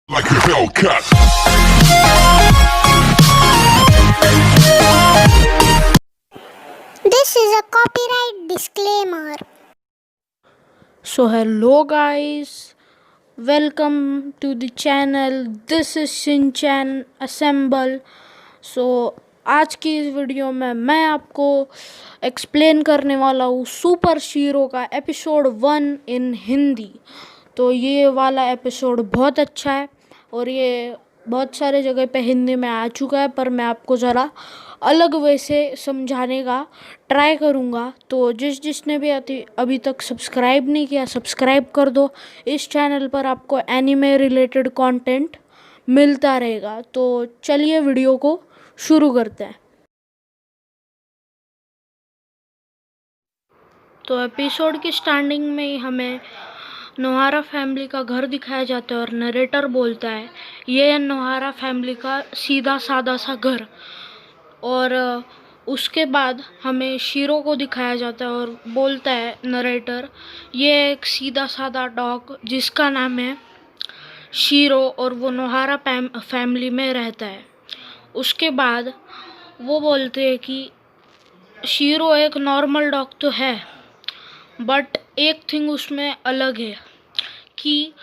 like a Hellcat. This is a copyright disclaimer. So hello guys, welcome to the channel. This is Shinchan Assemble. So आज की इस video में मैं आपको explain करने वाला हूँ सुपर हीरो का एपिसोड 1 इन हिंदी। तो ये वाला एपिसोड बहुत अच्छा है और ये बहुत सारे जगह पे हिंदी में आ चुका है, पर मैं आपको ज़रा अलग वे से समझाने का ट्राई करूँगा। तो जिसने भी अभी तक सब्सक्राइब नहीं किया, सब्सक्राइब कर दो। इस चैनल पर आपको एनिमे रिलेटेड कंटेंट मिलता रहेगा। तो चलिए वीडियो को शुरू करते हैं। तो एपिसोड की स्टार्टिंग में ही हमें नोहारा फैमिली का घर दिखाया जाता है और नरेटर बोलता है ये है नोहारा फैमिली का सीधा सादा सा घर। और उसके बाद हमें शीरो को दिखाया जाता है और बोलता है नरेटर ये एक सीधा सादा डॉग जिसका नाम है शीरो और वो नोहारा फैमिली में रहता है। उसके बाद वो बोलते हैं कि शीरो एक नॉर्मल डॉग तो है, बट एक थिंग उसमें अलग है कि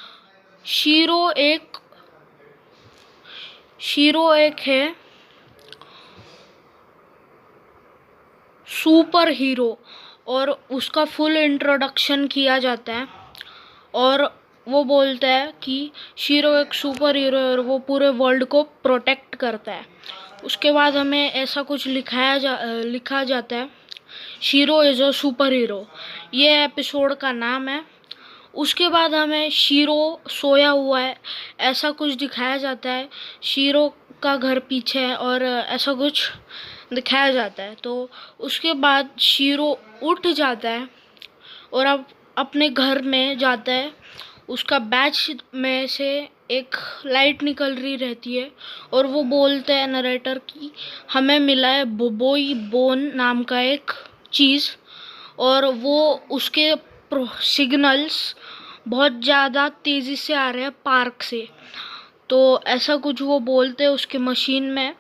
शीरो एक है सुपर हीरो और उसका फुल इंट्रोडक्शन किया जाता है और वो बोलता है कि शीरो एक सुपर हीरो है और वो पूरे वर्ल्ड को प्रोटेक्ट करता है। उसके बाद हमें ऐसा कुछ लिखा जाता है shero is a super hero, ये एपिसोड का नाम है। उसके बाद हमें शीरो सोया हुआ है ऐसा कुछ दिखाया जाता है, शीरो का घर पीछे है और ऐसा कुछ दिखाया जाता है। तो उसके बाद शीरो उठ जाता है और अब अपने घर में जाता है। उसका बैच में से एक लाइट निकल रही रहती है और वो बोलते हैं नरेटर कि हमें मिला है बोबोई बोन नाम का एक चीज़ और वो उसके सिग्नल्स बहुत ज़्यादा तेज़ी से आ रहे हैं पार्क से। तो ऐसा कुछ वो बोलते हैं उसके मशीन में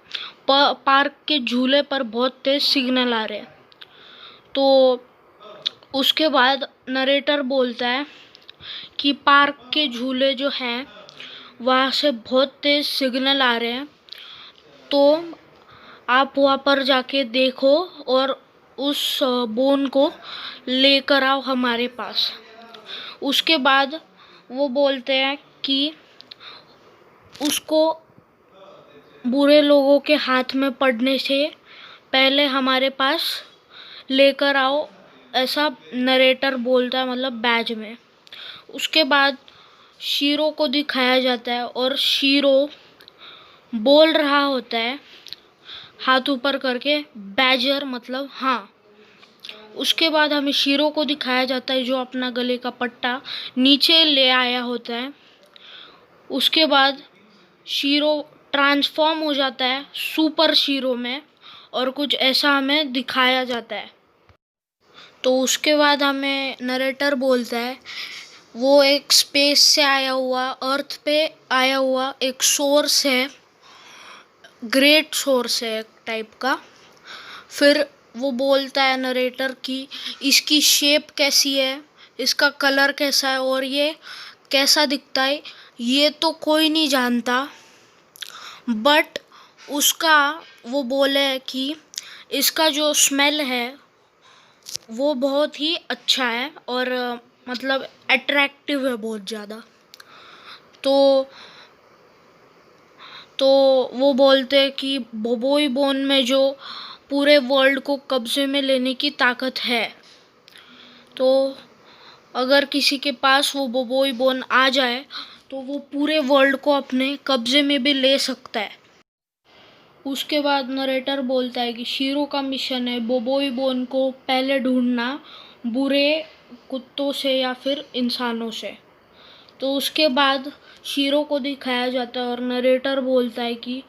पार्क के झूले पर बहुत तेज़ सिग्नल आ रहे हैं। तो उसके बाद नरेटर बोलता है कि पार्क के झूले जो हैं वहाँ से बहुत तेज़ सिग्नल आ रहे हैं, तो आप वहाँ पर जाके देखो और उस बोन को लेकर आओ हमारे पास। उसके बाद वो बोलते हैं कि उसको बुरे लोगों के हाथ में पड़ने से पहले हमारे पास लेकर आओ, ऐसा नरेटर बोलता है, मतलब बैज में। उसके बाद शीरो को दिखाया जाता है और शीरो बोल रहा होता है हाथ ऊपर करके बैजर मतलब हाँ। उसके बाद हमें शीरो को दिखाया जाता है जो अपना गले का पट्टा नीचे ले आया होता है। उसके बाद शीरो ट्रांसफॉर्म हो जाता है सुपर शीरो में और कुछ ऐसा हमें दिखाया जाता है। तो उसके बाद हमें नरेटर बोलता है वो एक स्पेस से आया हुआ, अर्थ पे आया हुआ एक सोर्स है, ग्रेट सोर्स है एक टाइप का। फिर वो बोलता है नरेटर कि इसकी शेप कैसी है, इसका कलर कैसा है और ये कैसा दिखता है ये तो कोई नहीं जानता, बट उसका वो बोले कि इसका जो स्मेल है वो बहुत ही अच्छा है और मतलब अट्रैक्टिव है बहुत ज़्यादा। तो वो बोलते हैं कि बोबोई बोन में जो पूरे वर्ल्ड को कब्जे में लेने की ताकत है, तो अगर किसी के पास वो बोबोई बोन आ जाए तो वो पूरे वर्ल्ड को अपने कब्जे में भी ले सकता है। उसके बाद नरेटर बोलता है कि शीरो का मिशन है बोबोई बोन को पहले ढूंढना बुरे कुत्तों से या फिर इंसानों से। तो उसके बाद शीरो को दिखाया जाता है और नरेटर बोलता है कि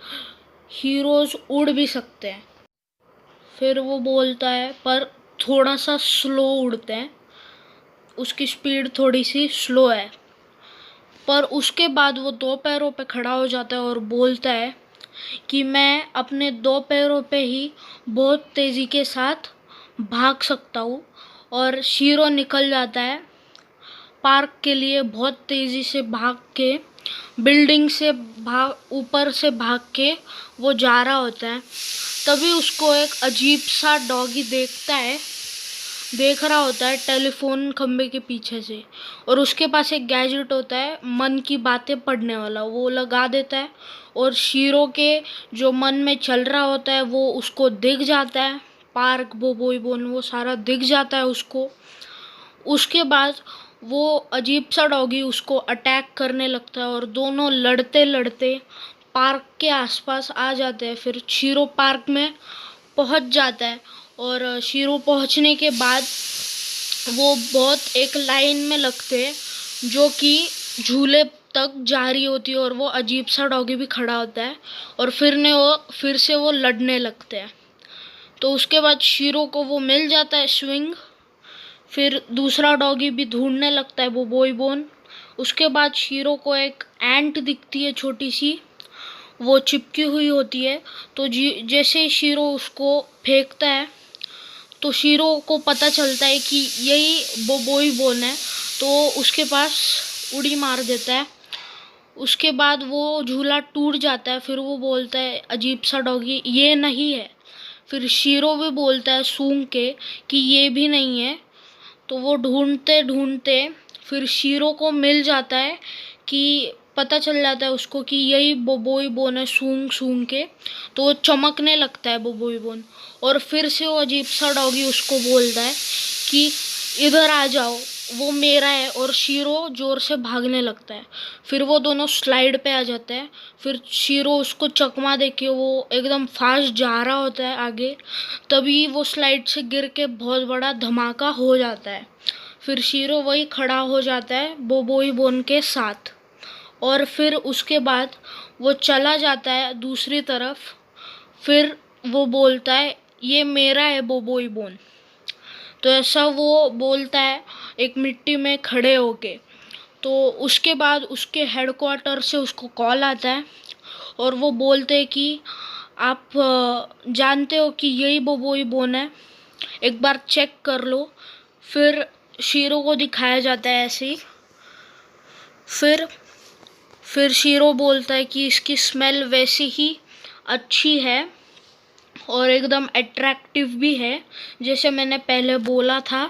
हीरोज़ उड़ भी सकते हैं। फिर वो बोलता है पर थोड़ा सा स्लो उड़ते हैं, उसकी स्पीड थोड़ी सी स्लो है। पर उसके बाद वो 2 पैरों पे खड़ा हो जाता है और बोलता है कि मैं अपने 2 पैरों पे ही बहुत तेज़ी के साथ भाग सकता हूँ। और शीरो निकल जाता है पार्क के लिए, बहुत तेज़ी से भाग के बिल्डिंग से ऊपर से भाग के वो जा रहा होता है। तभी उसको एक अजीब सा डॉगी देख रहा होता है टेलीफोन खंबे के पीछे से, और उसके पास एक गैजेट होता है मन की बातें पढ़ने वाला, वो लगा देता है और शीरो के जो मन में चल रहा होता है वो उसको दिख जाता है। पार्क, बोबोई बोन, वो सारा दिख जाता है उसको। उसके बाद वो अजीब सा डॉगी उसको अटैक करने लगता है और दोनों लड़ते लड़ते पार्क के आसपास आ जाते हैं। फिर शीरो पार्क में पहुंच जाता है और शीरो पहुंचने के बाद वो बहुत एक लाइन में लगते हैं जो कि झूले तक जा रही होती है, और वो अजीब सा डॉगी भी खड़ा होता है और फिर से वो लड़ने लगते हैं। तो उसके बाद शीरो को वो मिल जाता है स्विंग। फिर दूसरा डॉगी भी ढूंढने लगता है बोबोई बोन। उसके बाद शीरो को एक एंट दिखती है छोटी सी, वो चिपकी हुई होती है। तो जैसे ही शीरो उसको फेंकता है तो शीरो को पता चलता है कि यही बोबोई बोन है, तो उसके पास उड़ी मार देता है। उसके बाद वो झूला टूट जाता है। फिर वो बोलता है अजीब सा डॉगी, ये नहीं है। फिर शीरो भी बोलता है सूंघ के कि ये भी नहीं है। तो वो ढूंढते ढूंढते फिर शीरो को मिल जाता है कि पता चल जाता है उसको कि यही बोबोई बोन है सूंघ सूंघ के। तो वो चमकने लगता है बोबोई बोन, और फिर से वो अजीब सा डॉगी उसको बोलता है कि इधर आ जाओ, वो मेरा है। और शीरो जोर से भागने लगता है। फिर वो दोनों स्लाइड पे आ जाते हैं। फिर शीरो उसको चकमा देके वो एकदम फास्ट जा रहा होता है आगे। तभी वो स्लाइड से गिर के बहुत बड़ा धमाका हो जाता है। फिर शीरो वही खड़ा हो जाता है बोबोई बोन के साथ, और फिर उसके बाद वो चला जाता है दूसरी तरफ। फिर वो बोलता है ये मेरा है बोबोई बोन। तो ऐसा वो बोलता है एक मिट्टी में खड़े होके। तो उसके बाद उसके हेडक्वार्टर से उसको कॉल आता है और वो बोलते हैं कि आप जानते हो कि यही बोबोई बोन है, एक बार चेक कर लो। फिर शीरो को दिखाया जाता है ऐसे ही। फिर शीरो बोलता है कि इसकी स्मेल वैसी ही अच्छी है और एकदम अट्रैक्टिव भी है, जैसे मैंने पहले बोला था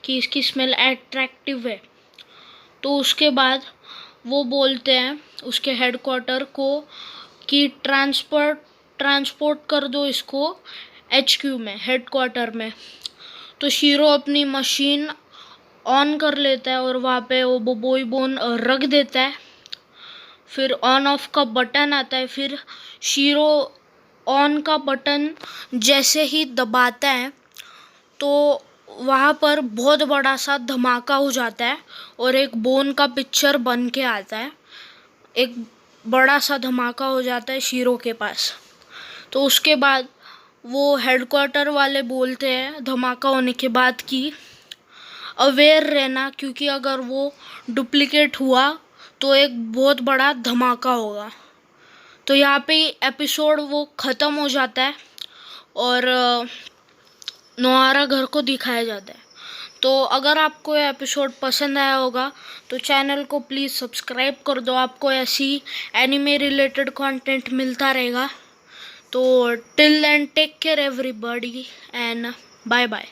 कि इसकी स्मेल अट्रैक्टिव है। तो उसके बाद वो बोलते हैं उसके हेडक्वार्टर को कि ट्रांसपोर्ट कर दो इसको HQ में, हेडक्वार्टर में। तो शीरो अपनी मशीन ऑन कर लेता है और वहाँ पे वो बोबोई बोन रख देता है। फिर ऑन ऑफ का बटन आता है। फिर शीरो ऑन का बटन जैसे ही दबाता है तो वहाँ पर बहुत बड़ा सा धमाका हो जाता है और एक बोन का पिक्चर बन के आता है। एक बड़ा सा धमाका हो जाता है शीरो के पास। तो उसके बाद वो हेडक्वार्टर वाले बोलते हैं धमाका होने के बाद कि अवेयर रहना, क्योंकि अगर वो डुप्लीकेट हुआ तो एक बहुत बड़ा धमाका होगा। तो यहाँ पे एपिसोड वो ख़त्म हो जाता है और नोआरा घर को दिखाया जाता है। तो अगर आपको ये एपिसोड पसंद आया होगा तो चैनल को प्लीज़ सब्सक्राइब कर दो, आपको ऐसी एनिमे रिलेटेड कंटेंट मिलता रहेगा। तो till then take care everybody and bye bye.